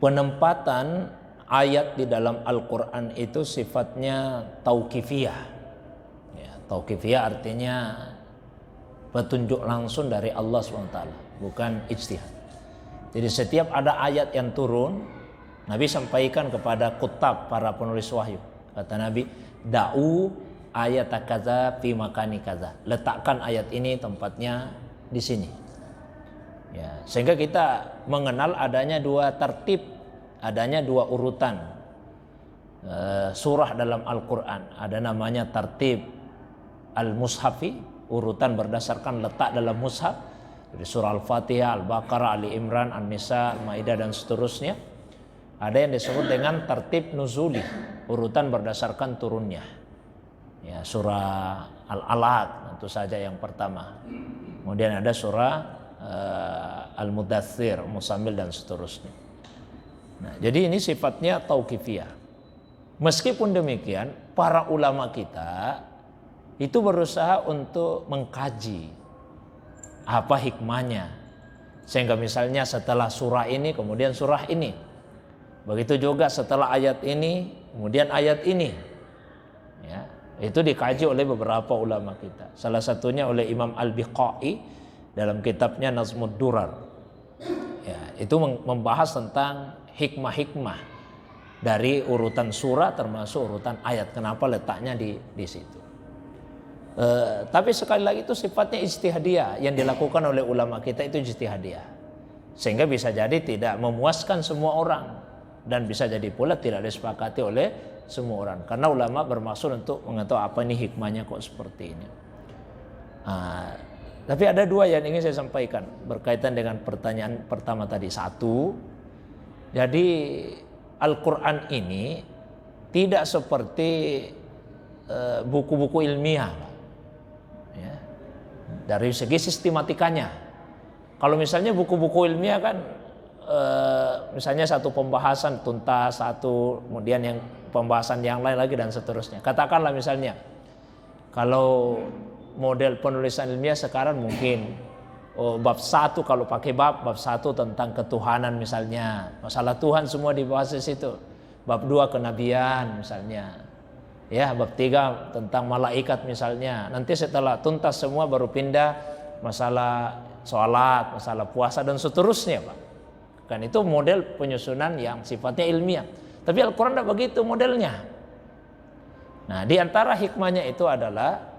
penempatan ayat di dalam Al-Quran itu sifatnya tauqifiyah. Ya, tauqifiyah artinya petunjuk langsung dari Allah SWT, bukan ijtihad. Jadi setiap ada ayat yang turun, Nabi sampaikan kepada kutab, para penulis wahyu. Kata Nabi, da'u ayat kaza fi makani kaza. Letakkan ayat ini tempatnya di sini. Ya, sehingga kita mengenal adanya dua tertib, adanya dua urutan surah dalam Al-Quran. Ada namanya tertib al-mushafi, urutan berdasarkan letak dalam mushaf, dari surah Al-Fatihah, Al-Baqarah, Ali Imran, An-Nisa, Al-Maidah dan seterusnya. Ada yang disebut dengan tertib nuzuli, urutan berdasarkan turunnya. Ya, surah Al-Alaq tentu saja yang pertama. Kemudian ada surah Al-Mudaththir, Muzammil dan seterusnya. Nah, jadi ini sifatnya tauqifiyah. Meskipun demikian, para ulama kita itu berusaha untuk mengkaji apa hikmahnya, sehingga misalnya setelah surah ini kemudian surah ini, begitu juga setelah ayat ini kemudian ayat ini. Ya, itu dikaji oleh beberapa ulama kita. Salah satunya oleh Imam Al-Biqai dalam kitabnya Nazmud Durar. Ya, itu membahas tentang hikmah-hikmah dari urutan surah termasuk urutan ayat. Kenapa letaknya di situ? Tapi sekali lagi itu sifatnya ijtihadiyah, yang dilakukan oleh ulama kita itu ijtihadiyah, sehingga bisa jadi tidak memuaskan semua orang dan bisa jadi pula tidak disepakati oleh semua orang, karena ulama bermaksud untuk mengetahui apa ini hikmahnya kok seperti ini. Tapi ada dua yang ingin saya sampaikan berkaitan dengan pertanyaan pertama tadi. Satu, jadi Al-Quran ini tidak seperti buku-buku ilmiah, ya, dari segi sistematikanya. Kalau misalnya buku-buku ilmiah kan misalnya satu pembahasan tuntas, satu kemudian yang pembahasan yang lain lagi dan seterusnya. Katakanlah misalnya kalau model penulisan ilmiah sekarang mungkin bab 1, kalau pakai bab 1 tentang ketuhanan misalnya, masalah Tuhan semua dibahas di situ. Bab 2 kenabian misalnya. Ya, bab 3 tentang malaikat misalnya. Nanti setelah tuntas semua baru pindah masalah sholat, masalah puasa dan seterusnya, Pak. Kan itu model penyusunan yang sifatnya ilmiah. Tapi Al-Quran tidak begitu modelnya. Nah, di antara hikmahnya itu adalah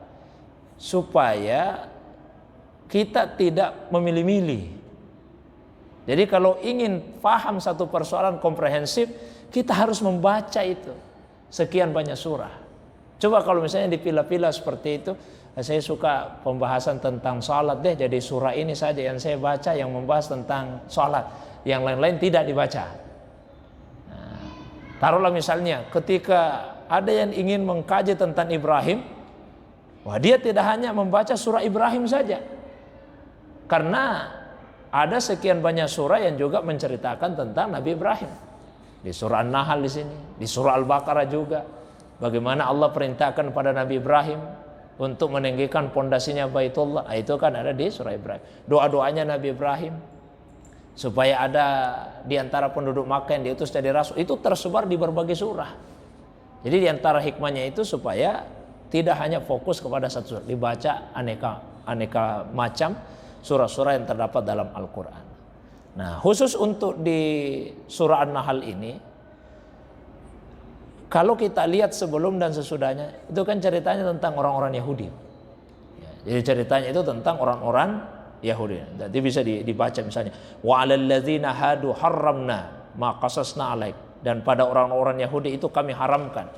supaya kita tidak memilih-milih. Jadi kalau ingin paham satu persoalan komprehensif, kita harus membaca itu sekian banyak surah. Coba kalau misalnya dipilah-pilah seperti itu, saya suka pembahasan tentang salat deh, jadi surah ini saja yang saya baca yang membahas tentang salat, yang lain-lain tidak dibaca. Nah, taruhlah misalnya ketika ada yang ingin mengkaji tentang Ibrahim, wah, dia tidak hanya membaca surah Ibrahim saja, karena ada sekian banyak surah yang juga menceritakan tentang Nabi Ibrahim. Di surah An-Nahl di sini, di surah Al-Baqarah juga, bagaimana Allah perintahkan pada Nabi Ibrahim untuk meninggikan pondasinya Baitullah. Itu kan ada di surah Ibrahim. Doa-doanya Nabi Ibrahim supaya ada di antara penduduk Makkah yang diutus jadi rasul, itu tersebar di berbagai surah. Jadi di antara hikmahnya itu supaya tidak hanya fokus kepada satu surah, dibaca aneka macam surah-surah yang terdapat dalam Al-Quran. Nah, khusus untuk di surah An-Nahl ini, kalau kita lihat sebelum dan sesudahnya, itu kan ceritanya tentang orang-orang Yahudi. Ya, jadi ceritanya itu tentang orang-orang Yahudi. Jadi bisa dibaca misalnya, wa 'alal ladzina hadu harramna ma qasasna 'alaik, dan pada orang-orang Yahudi itu kami haramkan.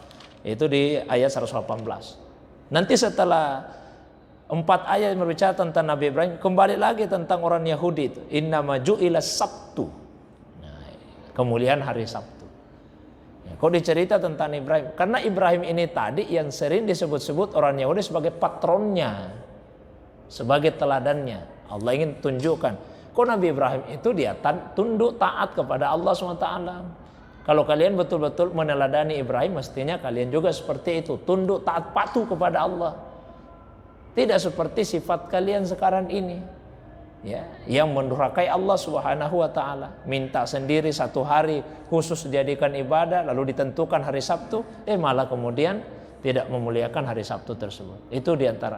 Itu di ayat 118. Nanti setelah 4 ayat yang berbicara tentang Nabi Ibrahim, kembali lagi tentang orang Yahudi itu. Innama ju'ila sabtu. Nah, kemuliaan hari Sabtu. Ya, kok dicerita tentang Ibrahim? Karena Ibrahim ini tadi yang sering disebut-sebut orang Yahudi sebagai patronnya, sebagai teladannya. Allah ingin tunjukkan, kok Nabi Ibrahim itu dia tunduk taat kepada Allah SWT. Kalau kalian betul-betul meneladani Ibrahim, mestinya kalian juga seperti itu, tunduk taat patuh kepada Allah. Tidak seperti sifat kalian sekarang ini. ya, yang mendurhakai Allah Subhanahu wa taala, minta sendiri satu hari khusus dijadikan ibadah lalu ditentukan hari Sabtu, malah kemudian tidak memuliakan hari Sabtu tersebut. Itu diantara